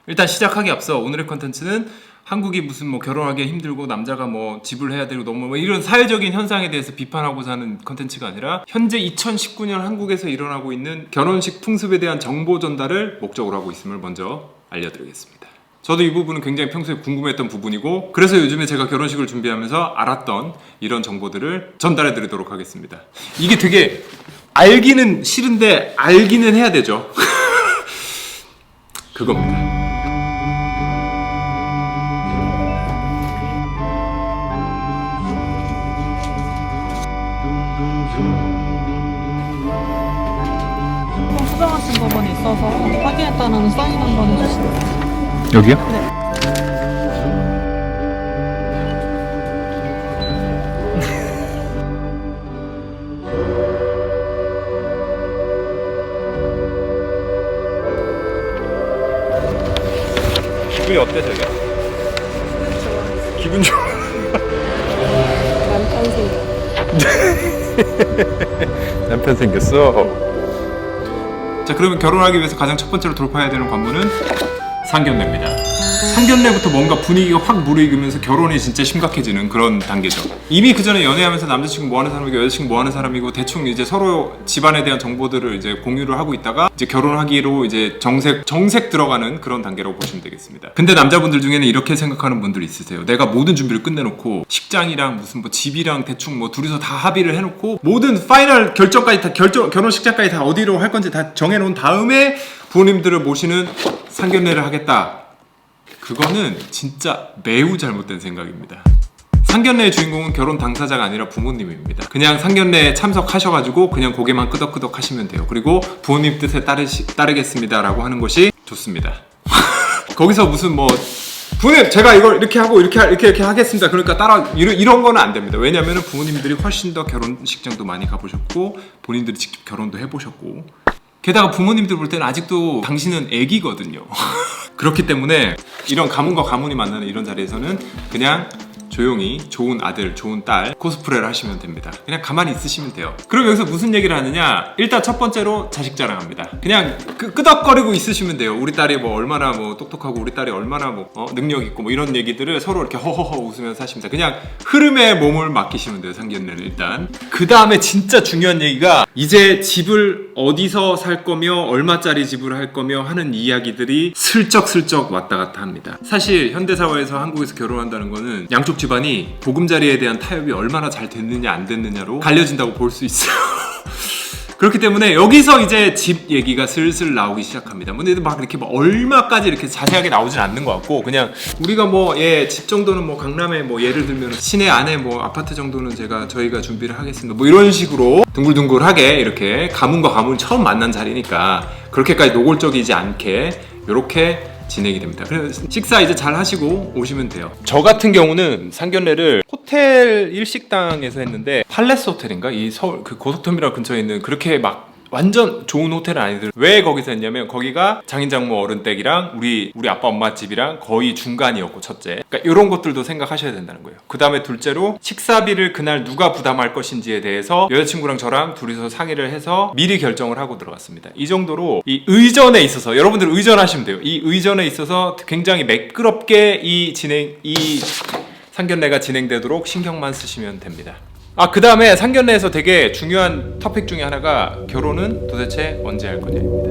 일단 시작하기 앞서 오늘의 컨텐츠는 한국이 무슨 뭐 결혼하기 힘들고 남자가 뭐 집을 해야 되고 너무 뭐 이런 사회적인 현상에 대해서 비판하고자 하는 컨텐츠가 아니라 현재 2019년 한국에서 일어나고 있는 결혼식 풍습에 대한 정보 전달을 목적으로 하고 있음을 먼저 알려드리겠습니다. 저도 이 부분은 굉장히 평소에 궁금했던 부분이고, 그래서 요즘에 제가 결혼식을 준비하면서 알았던 이런 정보들을 전달해 드리도록 하겠습니다. 이게 되게 알기는 싫은데 알기는 해야 되죠. 그겁니다. 수정하신 부분이 있어서 확인했다는 사인 한번 해주시면. 여기요? 네. 기분이 어때, 저게? 기분 좋아. 남편 생겨. 남편 생겼어. 자, 그러면 결혼하기 위해서 가장 첫 번째로 돌파해야 되는 관문은 상견례입니다. 상견례부터 뭔가 분위기가 확 무르익으면서 결혼이 진짜 심각해지는 그런 단계죠. 이미 그 전에 연애하면서 남자친구 뭐 하는 사람이고 여자친구 뭐 하는 사람이고 대충 이제 서로 집안에 대한 정보들을 이제 공유를 하고 있다가 이제 결혼하기로 이제 정색 들어가는 그런 단계라고 보시면 되겠습니다. 근데 남자분들 중에는 이렇게 생각하는 분들이 있으세요. 내가 모든 준비를 끝내놓고 식장이랑 무슨 뭐 집이랑 대충 뭐 둘이서 다 합의를 해놓고 모든 파이널 결정까지 다 결혼식장까지 다 어디로 할 건지 다 정해놓은 다음에 부모님들을 모시는 상견례를 하겠다. 그거는 진짜 매우 잘못된 생각입니다. 상견례의 주인공은 결혼 당사자가 아니라 부모님입니다. 그냥 상견례에 참석하셔가지고 그냥 고개만 끄덕끄덕 하시면 돼요. 그리고 부모님 뜻에 따르겠습니다 라고 하는 것이 좋습니다. 거기서 무슨 뭐 부모님 제가 이걸 이렇게 하고 이렇게 하겠습니다 그러니까 따라 이런 거는 안 됩니다. 왜냐하면 부모님들이 훨씬 더 결혼식장도 많이 가보셨고 본인들이 직접 결혼도 해보셨고, 게다가 부모님들 볼 때는 아직도 당신은 애기거든요. 그렇기 때문에 이런 가문과 가문이 만나는 이런 자리에서는 그냥 조용히 좋은 아들, 좋은 딸 코스프레를 하시면 됩니다. 그냥 가만히 있으시면 돼요. 그럼 여기서 무슨 얘기를 하느냐? 일단 첫 번째로 자식 자랑합니다. 그냥 끄덕거리고 있으시면 돼요. 우리 딸이 뭐 얼마나 뭐 똑똑하고 우리 딸이 얼마나 뭐 능력 있고 뭐 이런 얘기들을 서로 이렇게 허허허 웃으면서 하십니다. 그냥 흐름에 몸을 맡기시면 돼요. 상견례는 일단. 그 다음에 진짜 중요한 얘기가 이제 집을 어디서 살 거며 얼마짜리 집을 할 거며 하는 이야기들이 슬쩍슬쩍 왔다 갔다 합니다. 사실 현대사회에서 한국에서 결혼한다는 거는 양쪽 집안이 보금자리에 대한 타협이 얼마나 잘 됐느냐 안 됐느냐로 갈려진다고 볼 수 있어요. 그렇기 때문에 여기서 이제 집 얘기가 슬슬 나오기 시작합니다. 근데 막 이렇게 뭐 얼마까지 이렇게 자세하게 나오진 않는 것 같고, 그냥 우리가 뭐 집 정도는 뭐 강남에 뭐 예를 들면 시내 안에 뭐 아파트 정도는 저희가 준비를 하겠습니다. 뭐 이런 식으로 둥글둥글하게 이렇게 가문과 가문이 처음 만난 자리니까 그렇게까지 노골적이지 않게 이렇게 진행이 됩니다. 그래서 식사 이제 잘 하시고 오시면 돼요. 저 같은 경우는 상견례를 호텔 일식당에서 했는데 팔레스 호텔인가? 이 서울 그 고속터미널 근처에 있는 그렇게 막 완전 좋은 호텔은 아니더라고요. 왜 거기서 했냐면 거기가 장인장모 어른 댁이랑 우리 아빠 엄마 집이랑 거의 중간이었고, 첫째. 그러니까 이런 것들도 생각하셔야 된다는 거예요. 그 다음에 둘째로 식사비를 그날 누가 부담할 것인지에 대해서 여자친구랑 저랑 둘이서 상의를 해서 미리 결정을 하고 들어갔습니다. 이 정도로 이 의전에 있어서 여러분들 의전하시면 돼요. 이 의전에 있어서 굉장히 매끄럽게 이 상견례가 진행되도록 신경만 쓰시면 됩니다. 그 다음에 상견례에서 되게 중요한 토픽 중에 하나가 결혼은 도대체 언제 할 거냐입니다.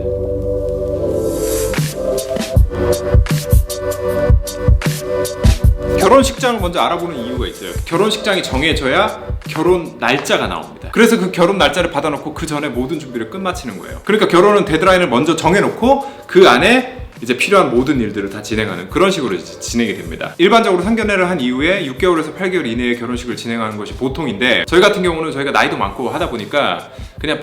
결혼식장을 먼저 알아보는 이유가 있어요. 결혼식장이 정해져야 결혼 날짜가 나옵니다. 그래서 그 결혼 날짜를 받아놓고 그 전에 모든 준비를 끝마치는 거예요. 그러니까 결혼은 데드라인을 먼저 정해놓고 그 안에 이제 필요한 모든 일들을 다 진행하는 그런 식으로 이제 진행이 됩니다. 일반적으로 상견례를 한 이후에 6개월에서 8개월 이내에 결혼식을 진행하는 것이 보통인데, 저희 같은 경우는 저희가 나이도 많고 하다 보니까 그냥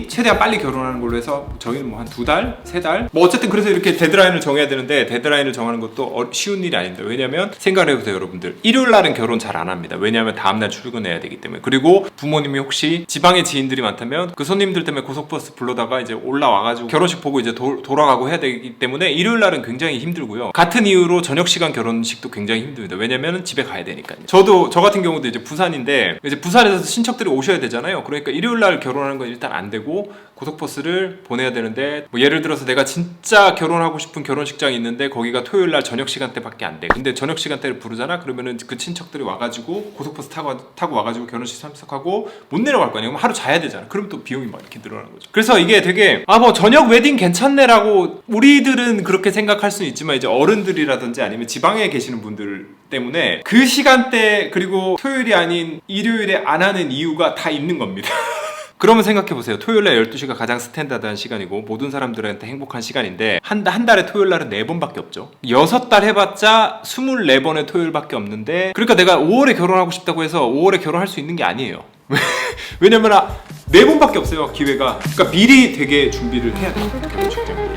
최대한 빨리 결혼하는 걸로 해서 저희는 뭐 한 2달? 3달? 뭐 어쨌든 그래서 이렇게 데드라인을 정해야 되는데 데드라인을 정하는 것도 쉬운 일이 아닙니다. 왜냐면 생각을 해보세요 여러분들. 일요일 날은 결혼 잘 안 합니다. 왜냐면 다음날 출근해야 되기 때문에. 그리고 부모님이 혹시 지방에 지인들이 많다면 그 손님들 때문에 고속버스 불러다가 이제 올라와가지고 결혼식 보고 이제 돌아가고 해야 되기 때문에 일요일 날은 굉장히 힘들고요. 같은 이유로 저녁 시간 결혼식도 굉장히 힘듭니다. 왜냐면 집에 가야 되니까요. 저 같은 경우도 이제 부산인데 이제 부산에서 친척들이 오셔야 되잖아요. 그러니까 일요일 날 결혼하는 건 건 일단 안 되고 고속버스를 보내야 되는데 뭐 예를 들어서 내가 진짜 결혼하고 싶은 결혼식장이 있는데 거기가 토요일날 저녁 시간대밖에 안 돼. 근데 저녁 시간대를 부르잖아? 그러면은 그 친척들이 와가지고 고속버스 타고 와가지고 결혼식 참석하고 못 내려갈 거 아니야. 그럼 하루 자야 되잖아. 그럼 또 비용이 막 이렇게 늘어나는 거죠. 그래서 이게 되게 뭐 저녁 웨딩 괜찮네라고 우리들은 그렇게 생각할 수는 있지만 이제 어른들이라든지 아니면 지방에 계시는 분들 때문에 그 시간대 그리고 토요일이 아닌 일요일에 안 하는 이유가 다 있는 겁니다. 그러면 생각해보세요. 토요일날 12시가 가장 스탠다드한 시간이고 모든 사람들한테 행복한 시간인데 한 달에 토요일날은 4번밖에 없죠. 6달 해봤자 24번의 토요일밖에 없는데 그러니까 내가 5월에 결혼하고 싶다고 해서 5월에 결혼할 수 있는 게 아니에요. 왜냐면 4번밖에 없어요. 기회가. 그러니까 미리 되게 준비를 해야 돼요. 결혼식장 미리.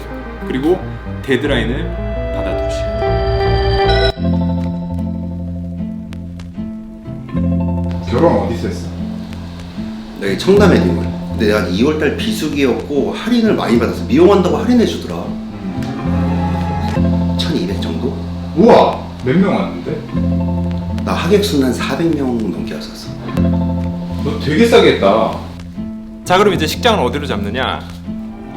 그리고 데드라인을 받아두시고 결혼 어디서 했어? 네, 청담 웨딩홀. 근데 내가 2월달 비수기였고 할인을 많이 받아서 미용한다고 할인해주더라. 1200 정도? 우와! 몇 명 왔는데? 나 하객수는 한 400명 넘게 왔었어. 너 되게 싸게 했다. 자, 그럼 이제 식장은 어디로 잡느냐?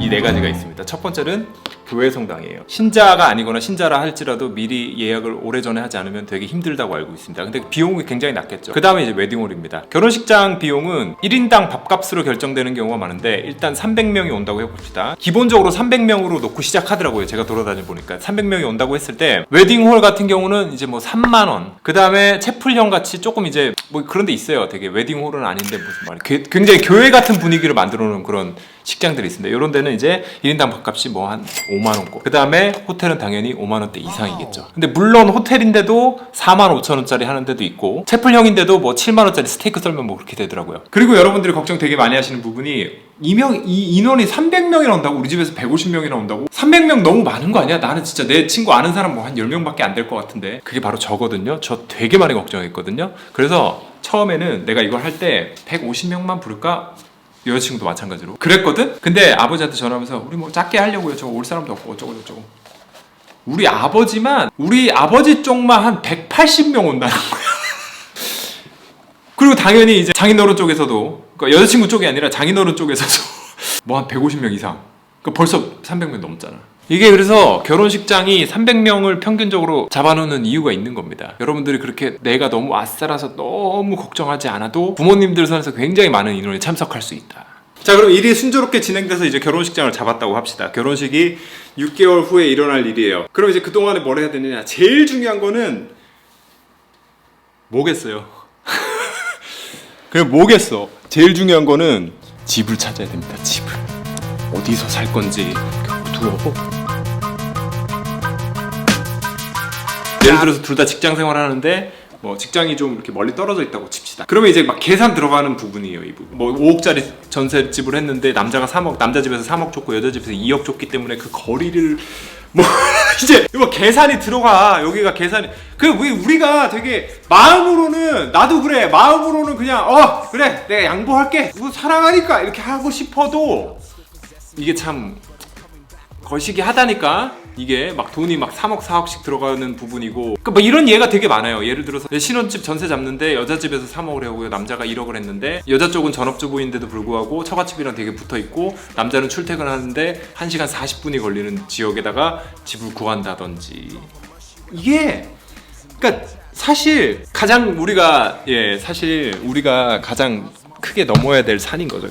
이 4가지가 있습니다. 첫 번째는 교회 성당이에요. 신자가 아니거나 신자라 할지라도 미리 예약을 오래전에 하지 않으면 되게 힘들다고 알고 있습니다. 근데 비용이 굉장히 낮겠죠. 그 다음에 이제 웨딩홀입니다. 결혼식장 비용은 1인당 밥값으로 결정되는 경우가 많은데 일단 300명이 온다고 해봅시다. 기본적으로 300명으로 놓고 시작하더라고요. 제가 돌아다녀 보니까 300명이 온다고 했을 때 웨딩홀 같은 경우는 이제 뭐 3만원, 그 다음에 채플형 같이 조금 이제 뭐 그런 데 있어요. 되게 웨딩홀은 아닌데 무슨 말이야, 굉장히 교회 같은 분위기를 만들어 놓은 그런 식장들이 있습니다. 이런 데는 이제 1인당 밥값이 뭐 한 5만원고, 그 다음에 호텔은 당연히 5만원대 이상이겠죠. 근데 물론 호텔인데도 4만 5천원짜리 하는 데도 있고 채플형인데도 뭐 7만원짜리 스테이크 썰면 뭐 그렇게 되더라고요. 그리고 여러분들이 걱정 되게 많이 하시는 부분이 이 인원이 300명이나 온다고? 우리 집에서 150명이나 온다고? 300명 너무 많은 거 아니야? 나는 진짜 내 친구 아는 사람 뭐 한 10명밖에 안 될 것 같은데. 그게 바로 저거든요. 저 되게 많이 걱정했거든요. 그래서 처음에는 내가 이걸 할 때 150명만 부를까? 여자친구도 마찬가지로 그랬거든? 근데 아버지한테 전화하면서 우리 뭐 작게 하려고요. 저거 올 사람도 없고 어쩌고 저쩌고. 우리 아버지 쪽만 한 180명 온다는 거야. 그리고 당연히 이제 장인어른 쪽에서도, 그러니까 여자친구 쪽이 아니라 장인어른 쪽에서도 뭐 한 150명 이상. 그러니까 벌써 300명 넘잖아. 이게 그래서 결혼식장이 300명을 평균적으로 잡아놓는 이유가 있는 겁니다. 여러분들이 그렇게 내가 너무 아싸라서 너무 걱정하지 않아도 부모님들 선에서 굉장히 많은 인원이 참석할 수 있다. 자, 그럼 일이 순조롭게 진행돼서 이제 결혼식장을 잡았다고 합시다. 결혼식이 6개월 후에 일어날 일이에요. 그럼 이제 그동안에 뭘 해야 되느냐? 제일 중요한 거는 뭐겠어요? 그냥 뭐겠어? 제일 중요한 거는 집을 찾아야 됩니다. 집을. 어디서 살 건지 두고. 예를 들어서 둘 다 직장 생활하는데 뭐 직장이 좀 이렇게 멀리 떨어져 있다고 칩시다. 그러면 이제 막 계산 들어가는 부분이에요. 이 부분. 뭐 5억짜리 전셋집을 했는데 남자 집에서 3억 줬고 여자 집에서 2억 줬기 때문에 그 거리를 뭐 이제 뭐 계산이 들어가. 여기가 계산이. 우리가 되게 마음으로는 나도 그래. 마음으로는 그냥 그래 내가 양보할게. 뭐 사랑하니까 이렇게 하고 싶어도 이게 참 거시기 하다니까. 이게 막 돈이 막 3억 4억씩 들어가는 부분이고, 그러니까 뭐 이런 예가 되게 많아요. 예를 들어서 내 신혼집 전세 잡는데 여자 집에서 3억을 하고요, 남자가 1억을 했는데 여자 쪽은 전업주부인데도 불구하고 처갓집이랑 되게 붙어있고 남자는 출퇴근하는데 1시간 40분이 걸리는 지역에다가 집을 구한다든지. 이게 그러니까 사실 우리가 가장 크게 넘어야 될 산인 거죠.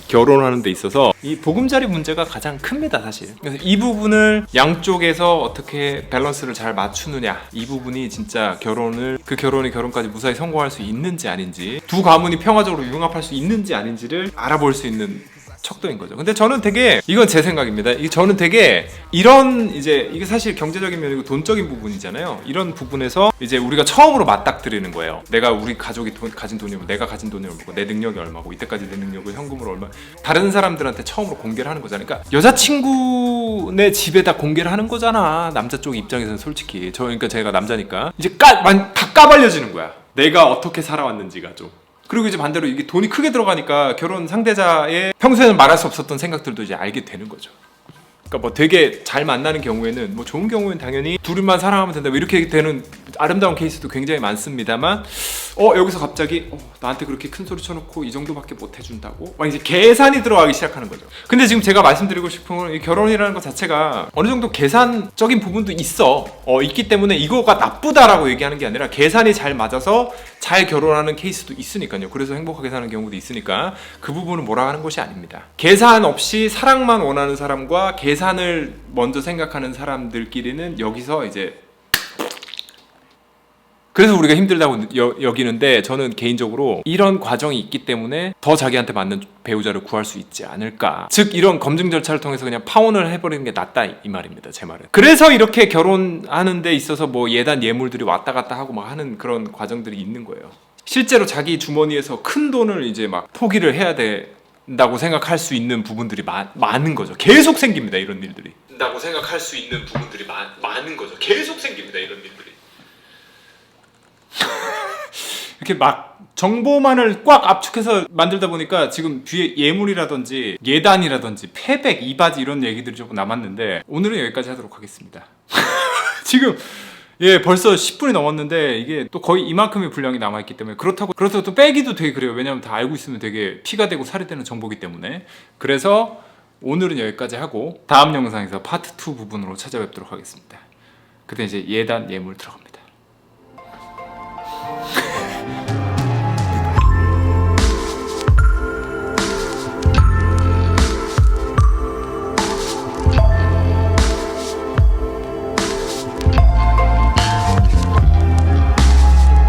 결혼하는 데 있어서 이 보금자리 문제가 가장 큽니다, 사실. 그래서 이 부분을 양쪽에서 어떻게 밸런스를 잘 맞추느냐, 이 부분이 진짜 그 결혼이 결혼까지 무사히 성공할 수 있는지 아닌지, 두 가문이 평화적으로 융합할 수 있는지 아닌지를 알아볼 수 있는 척도인 거죠. 근데 저는 되게, 이건 제 생각입니다. 저는 되게 이런 이게 사실 경제적인 면이고 돈적인 부분이잖아요. 이런 부분에서 이제 우리가 처음으로 맞닥뜨리는 거예요. 우리 가족이 가진 돈이 얼마, 내가 가진 돈이 얼마고, 내 능력이 얼마고, 이때까지 내 능력을 현금으로 얼마, 다른 사람들한테 처음으로 공개를 하는 거잖아요. 그러니까 여자친구네 집에다 공개를 하는 거잖아. 남자 쪽 입장에서는 솔직히. 그러니까 제가 남자니까 이제 다 까발려지는 거야. 내가 어떻게 살아왔는지가 좀. 그리고 이제 반대로 이게 돈이 크게 들어가니까 결혼 상대자의 평소에는 말할 수 없었던 생각들도 이제 알게 되는 거죠. 그러니까 뭐 되게 잘 만나는 경우에는 뭐 좋은 경우에는 당연히 둘만 사랑하면 된다 이렇게 되는 아름다운 케이스도 굉장히 많습니다만 여기서 갑자기 나한테 그렇게 큰 소리 쳐놓고 이 정도밖에 못 해준다고? 막 이제 계산이 들어가기 시작하는 거죠. 근데 지금 제가 말씀드리고 싶은 건 이 결혼이라는 것 자체가 어느 정도 계산적인 부분도 있기 때문에 이거가 나쁘다라고 얘기하는 게 아니라 계산이 잘 맞아서 잘 결혼하는 케이스도 있으니까요. 그래서 행복하게 사는 경우도 있으니까 그 부분은 뭐라 하는 것이 아닙니다. 계산 없이 사랑만 원하는 사람과 계산을 먼저 생각하는 사람들끼리는 여기서 이제 그래서 우리가 힘들다고 여기는데 저는 개인적으로 이런 과정이 있기 때문에 더 자기한테 맞는 배우자를 구할 수 있지 않을까. 즉 이런 검증 절차를 통해서 그냥 파혼을 해버리는 게 낫다 이 말입니다. 제 말은. 그래서 이렇게 결혼하는 데 있어서 뭐 예단 예물들이 왔다 갔다 하고 막 하는 그런 과정들이 있는 거예요. 실제로 자기 주머니에서 큰 돈을 이제 막 포기를 해야 된다고 생각할 수 있는 부분들이 많은 거죠. 계속 생깁니다. 이런 일들이. 다고 생각할 수 있는 부분들이 많은 거죠. 계속 생깁니다. 이런 일들이. 이렇게 막 정보만을 꽉 압축해서 만들다 보니까 지금 뒤에 예물이라든지 예단이라든지 패백, 이바지 이런 얘기들이 조금 남았는데 오늘은 여기까지 하도록 하겠습니다. 지금 벌써 10분이 넘었는데 이게 또 거의 이만큼의 분량이 남아있기 때문에 그렇다고 또 빼기도 되게 그래요. 왜냐면 다 알고 있으면 되게 피가 되고 살이 되는 정보기 때문에. 그래서 오늘은 여기까지 하고 다음 영상에서 파트 2 부분으로 찾아뵙도록 하겠습니다. 그때 이제 예단 예물 들어갑니다.